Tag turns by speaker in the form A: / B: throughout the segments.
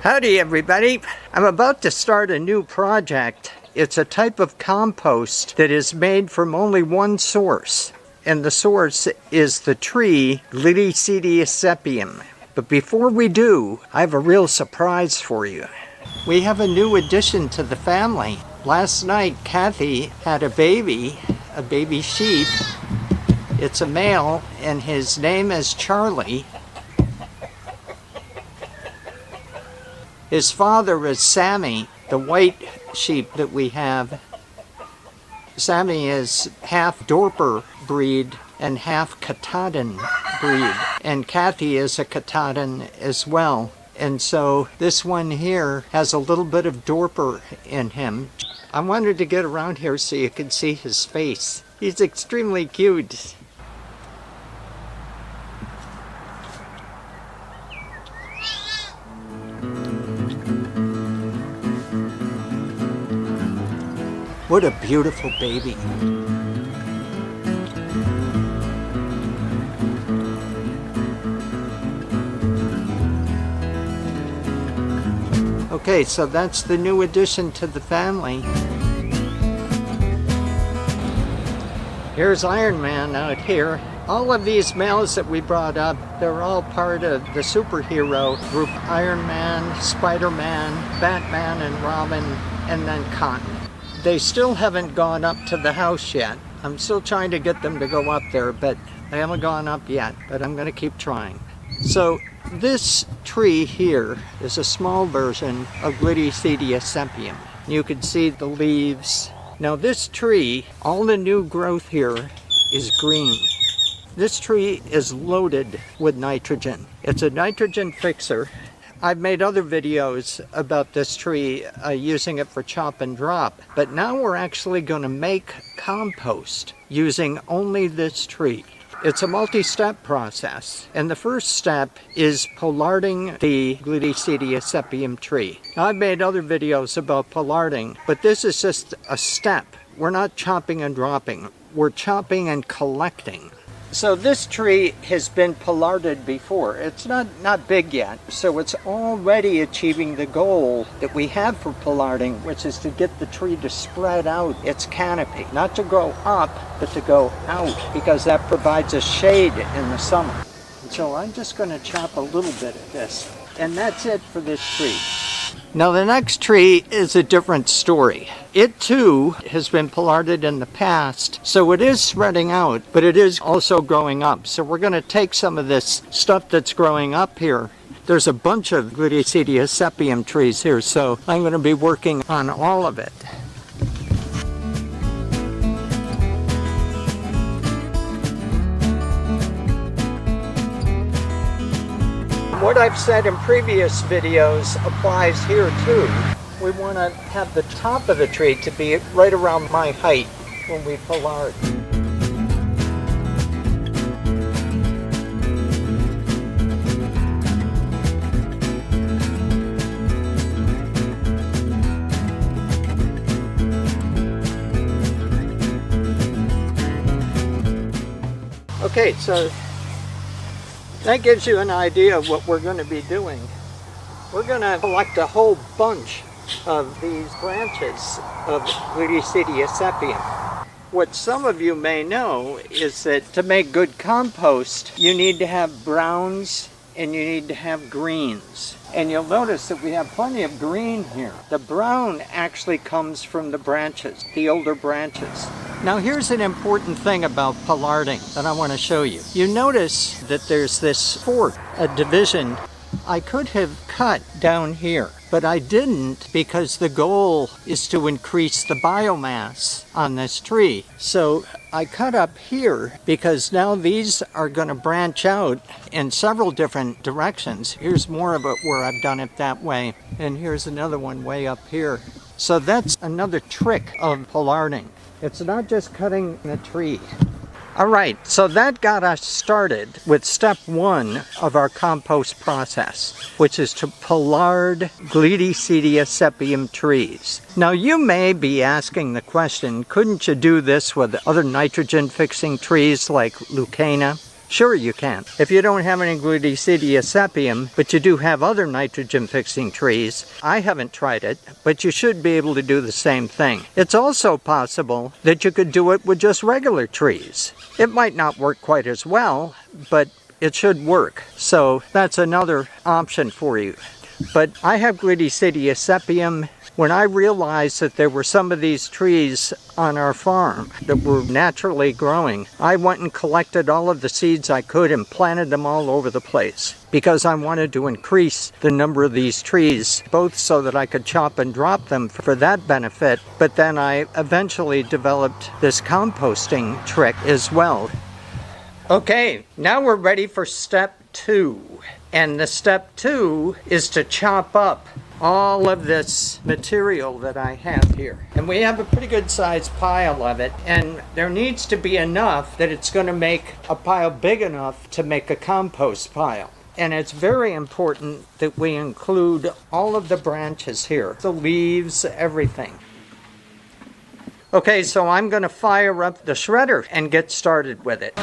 A: Howdy everybody! I'm about to start a new project. It's a type of compost that is made from only one source. And the source is the tree Gliricidia sepium. But before we do, I have a real surprise for you. We have a new addition to the family. Last night, Kathy had a baby sheep. It's a male and his name is Charlie. His father is Sammy, the white sheep that we have. Sammy is half Dorper breed and half Katahdin breed. And Kathy is a Katahdin as well. And so this one here has a little bit of Dorper in him. I wanted to get around here so you can see his face. He's extremely cute. What a beautiful baby. Okay, so that's the new addition to the family. Here's Iron Man out here. All of these males that we brought up, they're all part of the superhero group Iron Man, Spider-Man, Batman and Robin, and then Cotton. They still haven't gone up to the house yet. I'm still trying to get them to go up there, but they haven't gone up yet, but I'm gonna keep trying. So this tree here is a small version of Gliricidia sepium. You can see the leaves. Now this tree, all the new growth here is green. This tree is loaded with nitrogen. It's a nitrogen fixer. I've made other videos about this tree using it for chop and drop, but now we're actually going to make compost using only this tree. It's a multi-step process, and the first step is pollarding the Gliricidia sepium tree. Now, I've made other videos about pollarding, but this is just a step. We're not chopping and dropping, we're chopping and collecting. So this tree has been pollarded before. It's not big yet, so it's already achieving the goal that we have for pollarding, which is to get the tree to spread out its canopy. Not to go up, but to go out, because that provides a shade in the summer. So I'm just going to chop a little bit of this, and that's it for this tree. Now the next tree is a different story. It too has been pollarded in the past, so it is spreading out, but it is also growing up. So we're going to take some of this stuff that's growing up here. There's a bunch of Gliricidia sepium trees here, so I'm going to be working on all of it. What I've said in previous videos applies here too. We want to have the top of the tree to be right around my height when we pollard. Okay, so that gives you an idea of what we're going to be doing. We're going to collect a whole bunch of these branches of Gliricidia sepium. What some of you may know is that to make good compost, you need to have browns and you need to have greens. And you'll notice that we have plenty of green here. The brown actually comes from the branches, the older branches. Now here's an important thing about pollarding that I want to show you. You notice that there's this fork, a division. I could have cut down here, but I didn't because the goal is to increase the biomass on this tree. So I cut up here because now these are going to branch out in several different directions. Here's more of it where I've done it that way, and here's another one way up here. So that's another trick of pollarding. It's not just cutting the tree. All right, so that got us started with step one of our compost process, which is to pollard Gliricidia sepium trees. Now you may be asking the question, couldn't you do this with other nitrogen fixing trees like Leucaena? Sure you can. If you don't have any Gliricidia sepium, but you do have other nitrogen-fixing trees, I haven't tried it, but you should be able to do the same thing. It's also possible that you could do it with just regular trees. It might not work quite as well, but it should work. So that's another option for you. But I have Gliricidia sepium. When I realized that there were some of these trees on our farm that were naturally growing, I went and collected all of the seeds I could and planted them all over the place because I wanted to increase the number of these trees, both so that I could chop and drop them for that benefit, but then I eventually developed this composting trick as well. Okay, now we're ready for step 2. And the step 2 is to chop up all of this material that I have here. And we have a pretty good sized pile of it, and there needs to be enough that it's going to make a pile big enough to make a compost pile. And it's very important that we include all of the branches here, the leaves, everything. Okay, so I'm going to fire up the shredder and get started with it.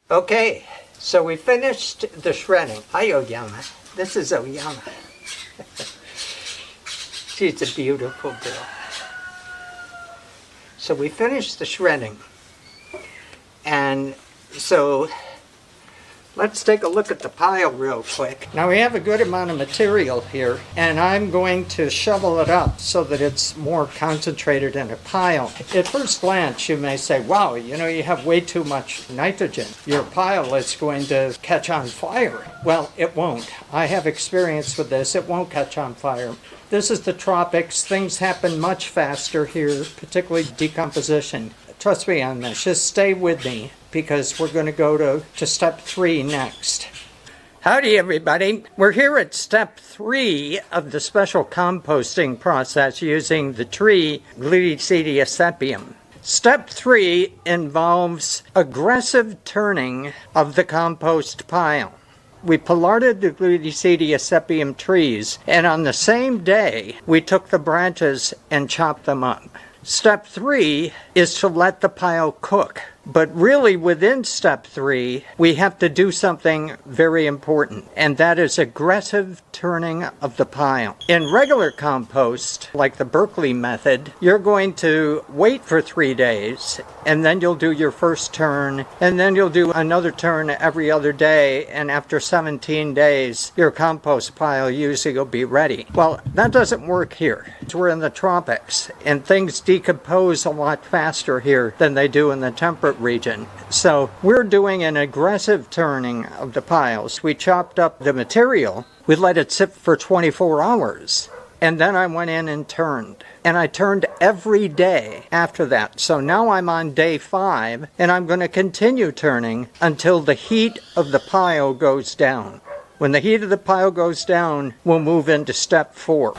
A: Okay, so we finished the shredding. Hi, Oyama. This is Oyama. She's a beautiful girl. So we finished the shredding. And so let's take a look at the pile real quick. Now we have a good amount of material here, and I'm going to shovel it up so that it's more concentrated in a pile. At first glance, you may say, wow, you know, you have way too much nitrogen. Your pile is going to catch on fire. Well, it won't. I have experience with this. It won't catch on fire. This is the tropics. Things happen much faster here, particularly decomposition. Trust me on this. Just stay with me, because we're going to go to step 3 next. Howdy everybody. We're here at step 3 of the special composting process using the tree Gliricidia sepium. Step 3 involves aggressive turning of the compost pile. We pollarded the Gliricidia sepium trees, and on the same day we took the branches and chopped them up. Step 3 is to let the pile cook. But really, within step 3, we have to do something very important, and that is aggressive turning of the pile. In regular compost, like the Berkeley method, you're going to wait for 3 days, and then you'll do your first turn, and then you'll do another turn every other day, and after 17 days, your compost pile usually will be ready. Well, that doesn't work here. We're in the tropics, and things decompose a lot faster here than they do in the temperate region. So we're doing an aggressive turning of the piles. We chopped up the material. We let it sit for 24 hours. And then I went in and turned. And I turned every day after that. So now I'm on day 5, and I'm going to continue turning until the heat of the pile goes down. When the heat of the pile goes down, we'll move into step 4.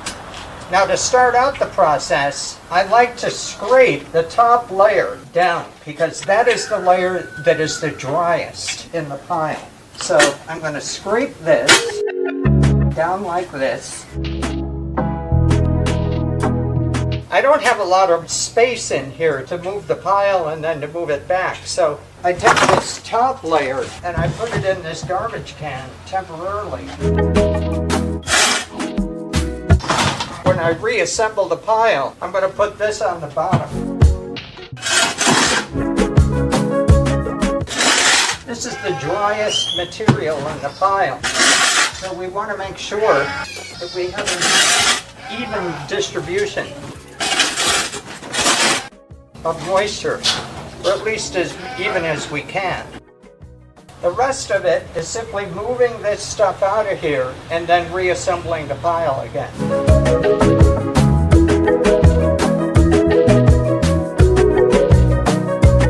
A: Now to start out the process, I like to scrape the top layer down because that is the layer that is the driest in the pile. So I'm going to scrape this down like this. I don't have a lot of space in here to move the pile and then to move it back. So I take this top layer and I put it in this garbage can temporarily. What when I reassemble the pile, I'm going to put this on the bottom. This is the driest material in the pile. So we want to make sure that we have an even distribution of moisture, or at least as even as we can. The rest of it is simply moving this stuff out of here and then reassembling the pile again.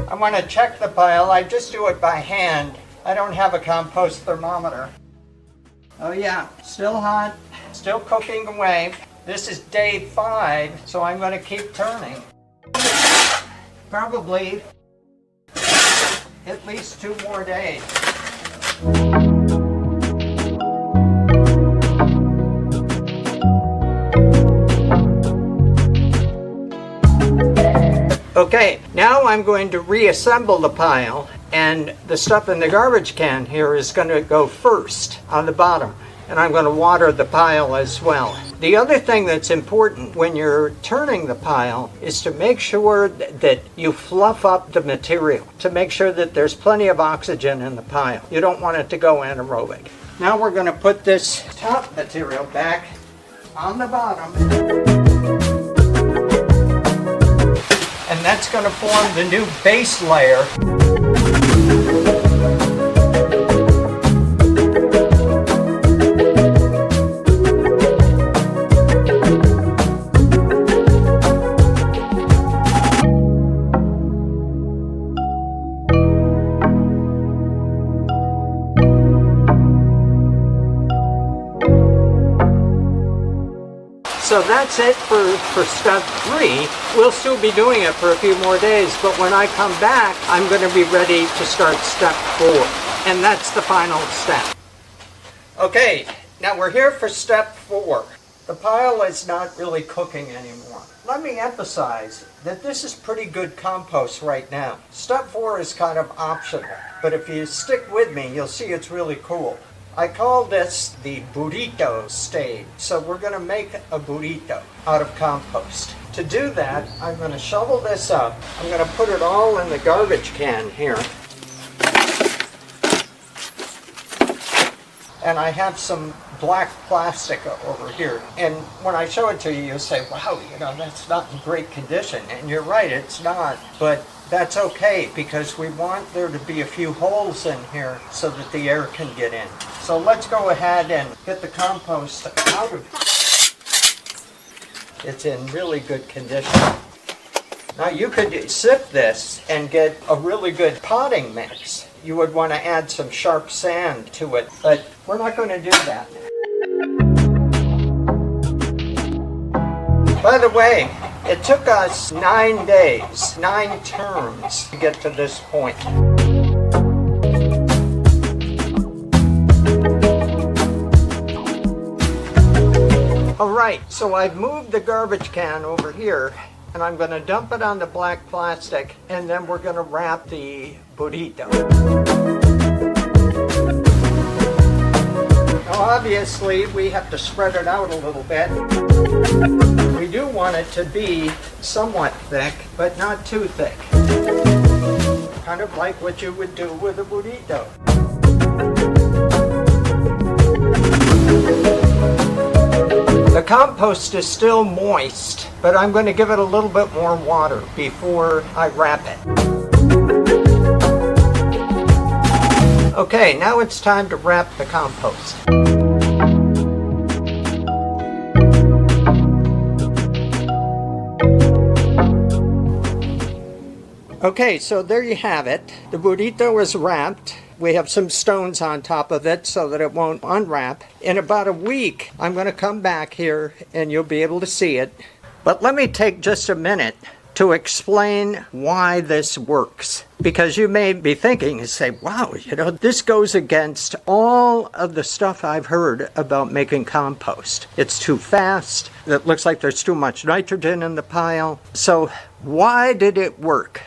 A: I want to check the pile. I just do it by hand. I don't have a compost thermometer. Oh yeah, still hot, still cooking away. This is day 5, so I'm going to keep turning. Probably at least 2 more days. Okay, now I'm going to reassemble the pile, and the stuff in the garbage can here is going to go first on the bottom, and I'm going to water the pile as well. The other thing that's important when you're turning the pile is to make sure that you fluff up the material, to make sure that there's plenty of oxygen in the pile. You don't want it to go anaerobic. Now we're going to put this top material back on the bottom, and that's going to form the new base layer. So that's it for step 3. We'll still be doing it for a few more days, but when I come back, I'm going to be ready to start step 4. And that's the final step. Okay, now we're here for step 4. The pile is not really cooking anymore. Let me emphasize that this is pretty good compost right now. Step 4 is kind of optional, but if you stick with me, you'll see it's really cool. I call this the burrito stage. So we're going to make a burrito out of compost. To do that, I'm going to shovel this up. I'm going to put it all in the garbage can here. And I have some black plastic over here. And when I show it to you, you'll say, wow, that's not in great condition. And you're right, it's not. But that's okay, because we want there to be a few holes in here so that the air can get in. So let's go ahead and get the compost out of it. It's in really good condition. Now you could sift this and get a really good potting mix. You would want to add some sharp sand to it, but we're not going to do that. By the way, it took us 9 days, 9 terms to get to this point. All right, so I've moved the garbage can over here, and I'm going to dump it on the black plastic, and then we're going to wrap the burrito. Now obviously we have to spread it out a little bit. We do want it to be somewhat thick, but not too thick. Kind of like what you would do with a burrito. The compost is still moist, but I'm going to give it a little bit more water before I wrap it. Okay, now it's time to wrap the compost. Okay, so there you have it. The burrito is wrapped. We have some stones on top of it so that it won't unwrap. In about a week, I'm going to come back here and you'll be able to see it. But let me take just a minute to explain why this works. Because you may be thinking and say, wow, this goes against all of the stuff I've heard about making compost. It's too fast. It looks like there's too much nitrogen in the pile. So why did it work?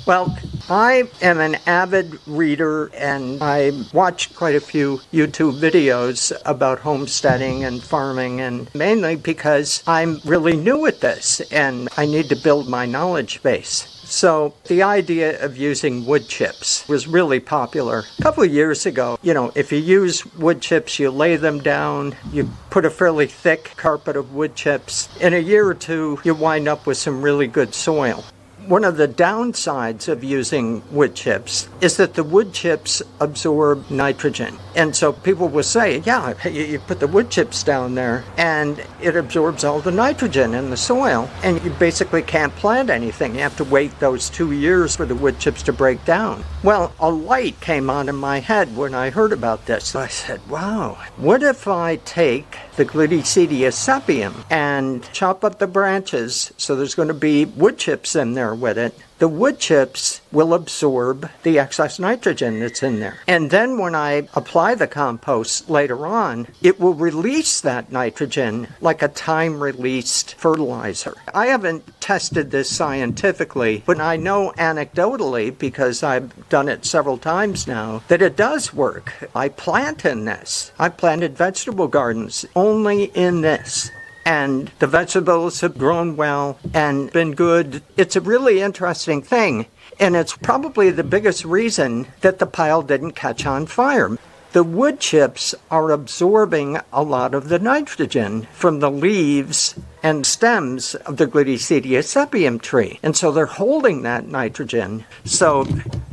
A: Well, I am an avid reader and I watched quite a few YouTube videos about homesteading and farming, and mainly because I'm really new at this and I need to build my knowledge base. So the idea of using wood chips was really popular. A couple of years ago, if you use wood chips, you lay them down, you put a fairly thick carpet of wood chips. In a year or two, you wind up with some really good soil. One of the downsides of using wood chips is that the wood chips absorb nitrogen. And so people will say, yeah, you put the wood chips down there and it absorbs all the nitrogen in the soil and you basically can't plant anything. You have to wait those 2 years for the wood chips to break down. Well, a light came on in my head when I heard about this. I said, wow, what if I take the Gliricidia sepium and chop up the branches so there's going to be wood chips in there with it? The wood chips will absorb the excess nitrogen that's in there. And then when I apply the compost later on, it will release that nitrogen like a time-released fertilizer. I haven't tested this scientifically, but I know anecdotally, because I've done it several times now, that it does work. I plant in this. I planted vegetable gardens only in this. And the vegetables have grown well and been good. It's a really interesting thing. And it's probably the biggest reason that the pile didn't catch on fire. The wood chips are absorbing a lot of the nitrogen from the leaves and stems of the Gliricidia sepium tree. And so they're holding that nitrogen. So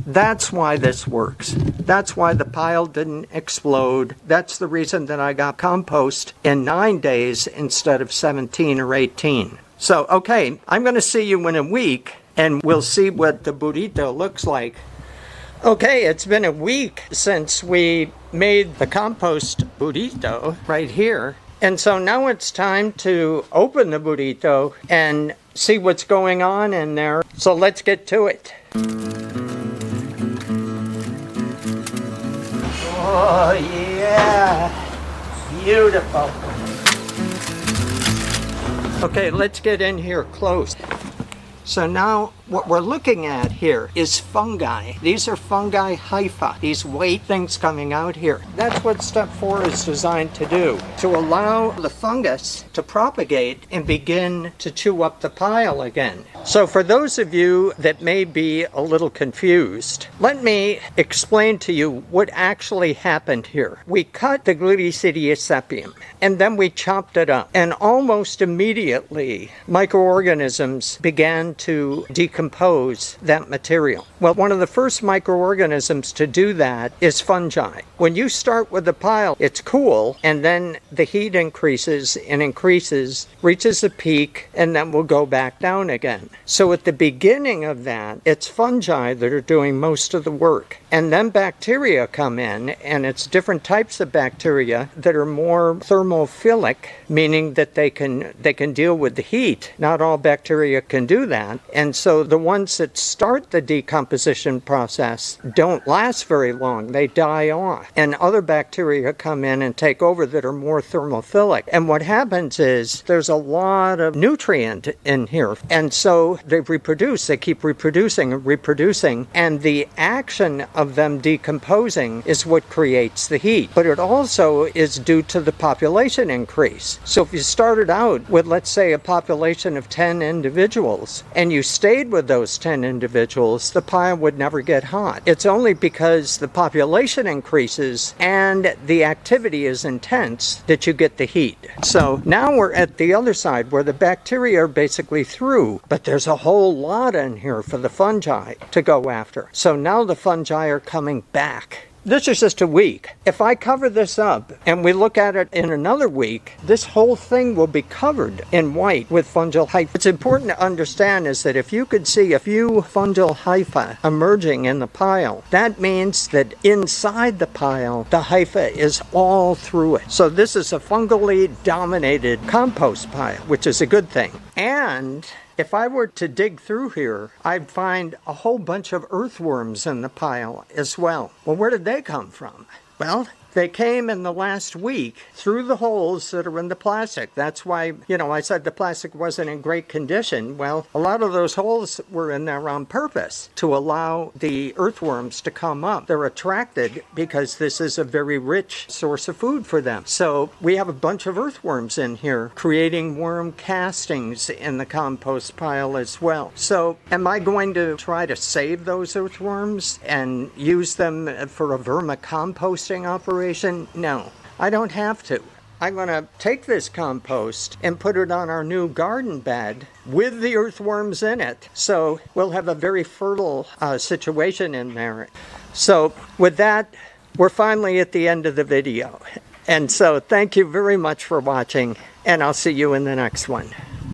A: that's why this works. That's why the pile didn't explode. That's the reason that I got compost in 9 days instead of 17 or 18. So, okay, I'm going to see you in a week and we'll see what the burrito looks like. Okay, it's been a week since we made the compost burrito right here. And so now it's time to open the burrito and see what's going on in there. So let's get to it. Oh yeah, beautiful. Okay, let's get in here close. So now what we're looking at here is fungi. These are fungi hyphae, these white things coming out here. That's what step 4 is designed to do, to allow the fungus to propagate and begin to chew up the pile again. So for those of you that may be a little confused, let me explain to you what actually happened here. We cut the Gliricidia sepium and then we chopped it up, and almost immediately microorganisms began to decompose that material. Well, one of the first microorganisms to do that is fungi. When you start with the pile, it's cool, and then the heat increases and increases, reaches a peak, and then will go back down again. So at the beginning of that, it's fungi that are doing most of the work. And then bacteria come in, and it's different types of bacteria that are more thermophilic, meaning that they can deal with the heat. Not all bacteria can do that. And so the ones that start the decomposition process don't last very long. They die off. And other bacteria come in and take over that are more thermophilic. And what happens is there's a lot of nutrient in here. And so they reproduce. They keep reproducing and reproducing. And the action of them decomposing is what creates the heat. But it also is due to the population increase. So if you started out with, let's say, a population of 10 individuals, and you stayed with those 10 individuals, the pile would never get hot. It's only because the population increases and the activity is intense that you get the heat. So now we're at the other side where the bacteria are basically through, but there's a whole lot in here for the fungi to go after. So now the fungi are coming back. This is just a week. If I cover this up and we look at it in another week, this whole thing will be covered in white with fungal hyphae. What's important to understand is that if you could see a few fungal hyphae emerging in the pile, that means that inside the pile, the hyphae is all through it. So this is a fungally dominated compost pile, which is a good thing. And if I were to dig through here, I'd find a whole bunch of earthworms in the pile as well. Well, where did they come from? Well, they came in the last week through the holes that are in the plastic. That's why, I said the plastic wasn't in great condition. Well, a lot of those holes were in there on purpose to allow the earthworms to come up. They're attracted because this is a very rich source of food for them. So we have a bunch of earthworms in here creating worm castings in the compost pile as well. So am I going to try to save those earthworms and use them for a vermicomposting operation? No, I don't have to. I'm going to take this compost and put it on our new garden bed with the earthworms in it. So we'll have a very fertile situation in there. So with that, we're finally at the end of the video. And so thank you very much for watching, and I'll see you in the next one.